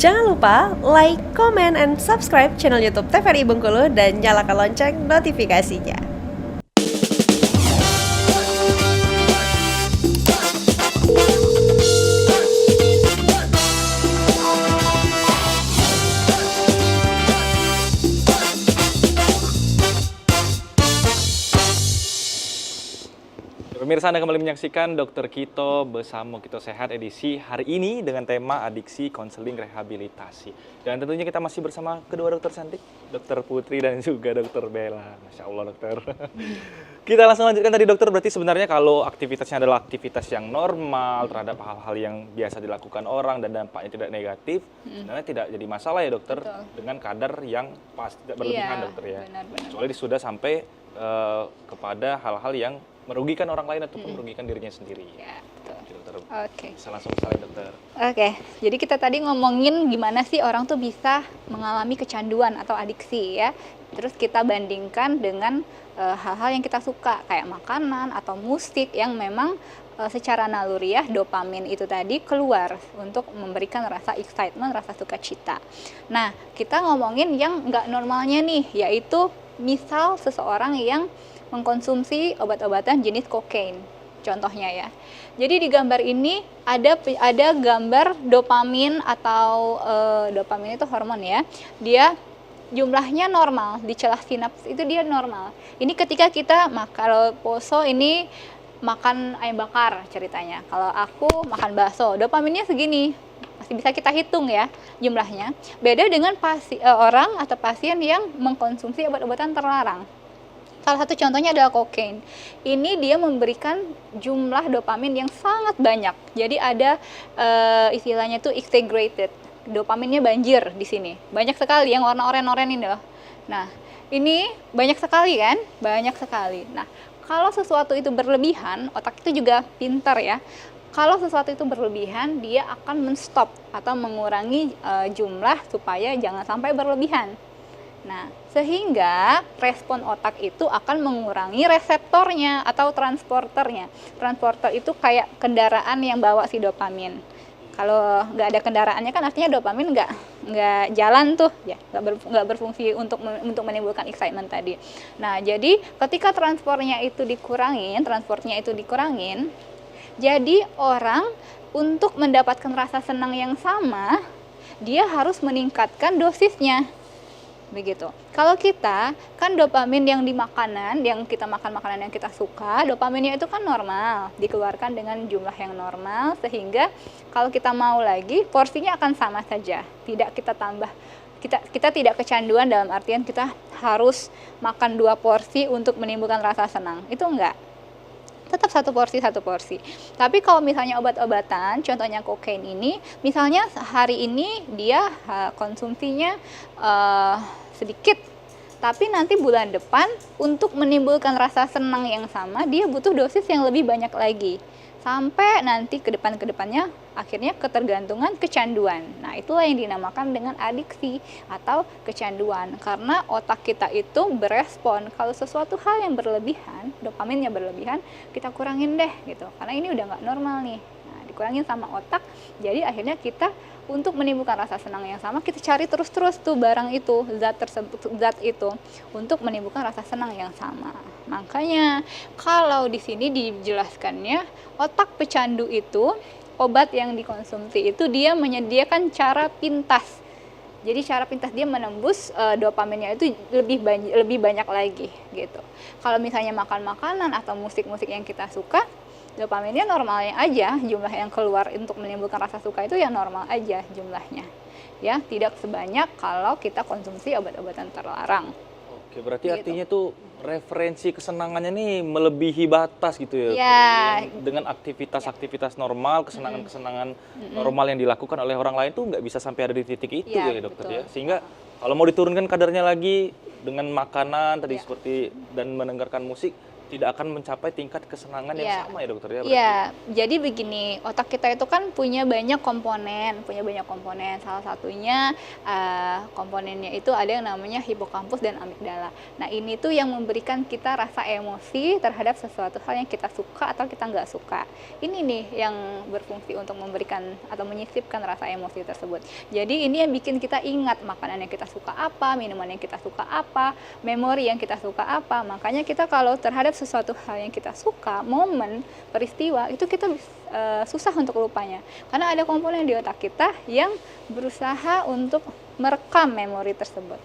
Jangan lupa like, comment, and subscribe channel YouTube TVRI Bengkulu dan nyalakan lonceng notifikasinya. Pemirsa, Anda kembali menyaksikan Dokter Kito bersama Kito Sehat edisi hari ini dengan tema adiksi, konseling, rehabilitasi. Dan tentunya kita masih bersama kedua dokter cantik, Dokter Putri dan juga Dokter Bella. Masya Allah dokter. Kita langsung lanjutkan tadi dokter, berarti sebenarnya kalau aktivitasnya adalah aktivitas yang normal terhadap hal-hal yang biasa dilakukan orang dan dampaknya tidak negatif, sebenarnya tidak jadi masalah ya dokter. Betul. Dengan kadar yang pas, tidak berlebihan Iya, dokter ya. benar-benar. Kecuali sudah sampai kepada hal-hal yang merugikan orang lain ataupun merugikan dirinya sendiri. Ya, betul. Oke, dokter. Oke. Bisa langsung misalnya dokter. Oke, jadi kita tadi ngomongin gimana sih orang tuh bisa mengalami kecanduan atau adiksi ya. Terus kita bandingkan dengan hal-hal yang kita suka kayak makanan atau musik yang memang secara naluriah dopamin itu tadi keluar untuk memberikan rasa excitement, rasa sukacita. Nah, kita ngomongin yang nggak normalnya nih, yaitu misal seseorang yang mengkonsumsi obat-obatan jenis kokain, contohnya ya. Jadi di gambar ini ada gambar dopamin atau dopamin itu hormon ya. Dia jumlahnya normal di celah sinaps itu dia normal. Ini ketika kita kalau poso ini makan ayam bakar ceritanya. Kalau aku makan bakso, dopaminnya segini. Masih bisa kita hitung ya jumlahnya. Beda dengan orang atau pasien yang mengkonsumsi obat-obatan terlarang. Salah satu contohnya adalah kokain. Ini dia memberikan jumlah dopamin yang sangat banyak. Jadi ada istilahnya tuh exaggerated. Dopaminnya banjir di sini. Banyak sekali yang warna oranye-oranye ini loh. Nah, ini banyak sekali kan? Banyak sekali. Nah, kalau sesuatu itu berlebihan, otak itu juga pintar ya. Kalau sesuatu itu berlebihan, dia akan men-stop atau mengurangi jumlah supaya jangan sampai berlebihan. Nah, sehingga respon otak itu akan mengurangi reseptornya atau transporternya. Transporter itu kayak kendaraan yang bawa si dopamin. Kalau nggak ada kendaraannya kan artinya dopamin nggak jalan tuh, ya nggak berfungsi untuk menimbulkan excitement tadi. Nah, jadi ketika transportnya itu dikurangin, jadi orang untuk mendapatkan rasa senang yang sama, dia harus meningkatkan dosisnya. Begitu. Kalau kita kan dopamin yang di makanan, yang kita makan makanan yang kita suka, dopaminnya itu kan normal, dikeluarkan dengan jumlah yang normal, sehingga kalau kita mau lagi porsinya akan sama saja, tidak kita tambah. Kita tidak kecanduan dalam artian kita harus makan 2 porsi untuk menimbulkan rasa senang. Itu enggak. Tetap satu porsi. Tapi kalau misalnya obat-obatan, contohnya kokain ini, misalnya hari ini dia konsumsinya sedikit, tapi nanti bulan depan untuk menimbulkan rasa senang yang sama, dia butuh dosis yang lebih banyak lagi. Sampai nanti ke depannya akhirnya ketergantungan, kecanduan. Nah, itulah yang dinamakan dengan adiksi atau kecanduan. Karena otak kita itu berespon kalau sesuatu hal yang berlebihan, dopaminnya berlebihan, kita kurangin deh gitu. Karena ini udah nggak normal nih. Nah, dikurangin sama otak, jadi akhirnya kita untuk menimbulkan rasa senang yang sama, kita cari terus-terus tuh barang itu, zat itu untuk menimbulkan rasa senang yang sama. Makanya kalau di sini dijelaskannya, otak pecandu itu, obat yang dikonsumsi itu dia menyediakan cara pintas. Jadi cara pintas dia menembus dopaminnya itu lebih banyak lagi gitu. Kalau misalnya makan makanan atau musik-musik yang kita suka, dopaminnya normalnya aja, jumlah yang keluar untuk menimbulkan rasa suka itu ya normal aja jumlahnya. Ya, tidak sebanyak kalau kita konsumsi obat-obatan terlarang. Oke, berarti Gitu. artinya tuh referensi kesenangannya nih melebihi batas gitu ya. Ya. Dengan aktivitas-aktivitas normal, kesenangan-kesenangan normal yang dilakukan oleh orang lain tuh nggak bisa sampai ada di titik itu Ya, ya dokter betul. ya. Sehingga kalau mau diturunkan kadarnya lagi dengan makanan tadi seperti dan mendengarkan musik, tidak akan mencapai tingkat kesenangan yang Iya. sama ya dokter ya? Berarti? Iya, jadi begini, otak kita itu kan punya banyak komponen. Salah satunya komponennya itu ada yang namanya hipokampus dan amigdala. Nah, ini tuh yang memberikan kita rasa emosi terhadap sesuatu hal yang kita suka atau kita nggak suka. Ini nih yang berfungsi untuk memberikan atau menyisipkan rasa emosi tersebut. Jadi ini yang bikin kita ingat makanan yang kita suka apa, minuman yang kita suka apa, memori yang kita suka apa. Makanya kita kalau terhadap sesuatu hal yang kita suka, momen, peristiwa, itu kita susah untuk lupanya. Karena ada komponen di otak kita yang berusaha untuk merekam memori tersebut.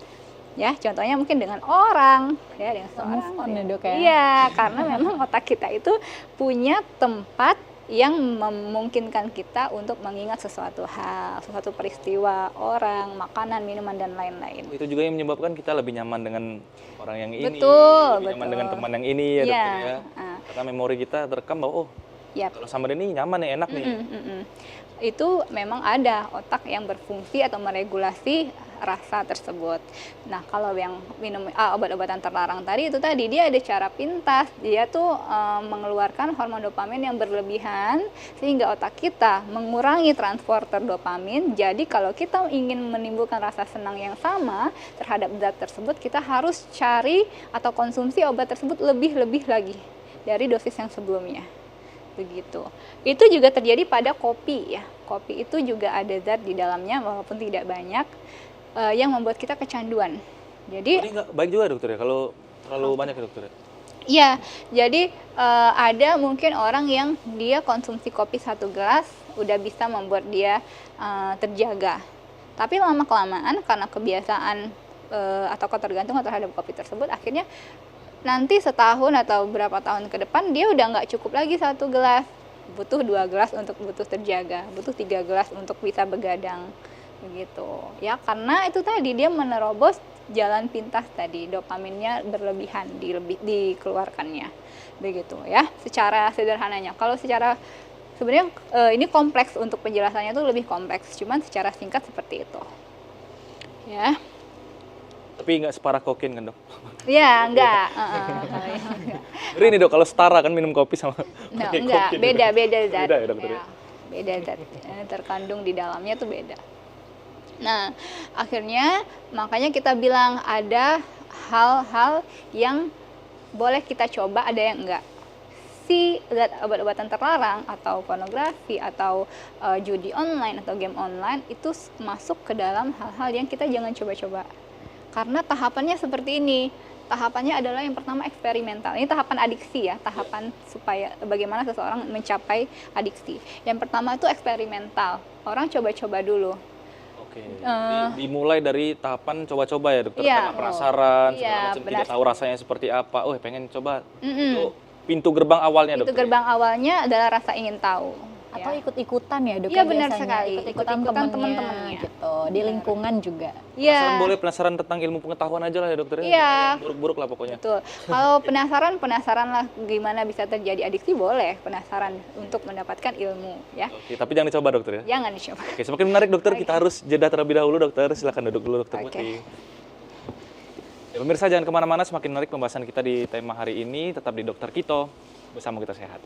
Ya, contohnya mungkin dengan orang, ya dengan seorang. Move on ya, Dok, ya? Iya, karena memang otak kita itu punya tempat yang memungkinkan kita untuk mengingat sesuatu hal, sesuatu peristiwa, orang, makanan, minuman, dan lain-lain. Itu juga yang menyebabkan kita lebih nyaman dengan orang yang ini, Betul, lebih nyaman betul. dengan teman yang ini ya Iya, dokter ya. ah. Karena memori kita terekam bahwa oh Yap. kalau sama dia ini nyaman nih, enak nih. Itu memang ada otak yang berfungsi atau meregulasi rasa tersebut. Nah, kalau yang minum obat-obatan terlarang tadi itu tadi dia ada cara pintas, dia tuh mengeluarkan hormon dopamin yang berlebihan sehingga otak kita mengurangi transporter dopamin. Jadi kalau kita ingin menimbulkan rasa senang yang sama terhadap zat tersebut, kita harus cari atau konsumsi obat tersebut lebih-lebih lagi dari dosis yang sebelumnya. Begitu. Itu juga terjadi pada kopi ya. Kopi itu juga ada zat di dalamnya walaupun tidak banyak yang membuat kita kecanduan. Jadi Ini nggak baik juga dokter ya kalau terlalu banyak ya dokter ya? iya, jadi ada mungkin orang yang dia konsumsi kopi 1 gelas udah bisa membuat dia terjaga. Tapi lama-kelamaan karena kebiasaan atau ketergantungan terhadap kopi tersebut, akhirnya nanti setahun atau berapa tahun ke depan dia udah nggak cukup lagi 1 gelas, butuh 2 gelas untuk butuh terjaga, butuh 3 gelas untuk bisa begadang, begitu ya, karena itu tadi dia menerobos jalan pintas tadi, dopaminnya berlebihan dikeluarkannya, begitu ya, secara sederhananya. Kalau secara sebenarnya ini kompleks, untuk penjelasannya itu lebih kompleks, cuman secara singkat seperti itu ya. Tapi nggak separah kokain kan dok? Ya, enggak. Ngeri nih dok kalau setara kan minum kopi sama Nah, pakai enggak, kokain. beda zat. Beda ya dokter ya? Ya, beda zat terkandung di dalamnya tuh beda. Nah, akhirnya makanya kita bilang ada hal-hal yang boleh kita coba, ada yang enggak. Si zat obat-obatan terlarang atau pornografi atau judi online atau game online itu masuk ke dalam hal-hal yang kita jangan coba-coba. Karena tahapannya seperti ini. Tahapannya adalah yang pertama eksperimental. Ini tahapan adiksi ya, tahapan supaya bagaimana seseorang mencapai adiksi. Yang pertama itu eksperimental. Orang coba-coba dulu. Oke. Dimulai dari tahapan coba-coba ya dokter, Iya. karena penasaran, segala Iya, macam, benar. tidak tahu rasanya seperti apa. Oh pengen coba. Itu pintu gerbang awalnya Itu dokter. gerbang awalnya adalah rasa ingin tahu. Atau ya. ikut-ikutan ya, Dok? Iya, ya, benar biasanya. sekali. Ikut-ikutan Ikut-ikutan temennya teman-temannya. gitu. Di lingkungan juga. Penasaran Iya. boleh, penasaran tentang ilmu pengetahuan aja lah ya dokter. Iya. Buruk-buruk lah pokoknya. Betul. Kalau penasaran lah gimana bisa terjadi adiksi, boleh penasaran untuk mendapatkan ilmu ya. Oke, tapi jangan dicoba dokter ya. Jangan dicoba. Oke, semakin menarik dokter, kita harus jeda terlebih dahulu dokter. Silakan duduk dulu dokter Oke. Muti. Ya, pemirsa jangan kemana-mana, semakin menarik pembahasan kita di tema hari ini. Tetap di Dokter Kito, bersama kita sehat.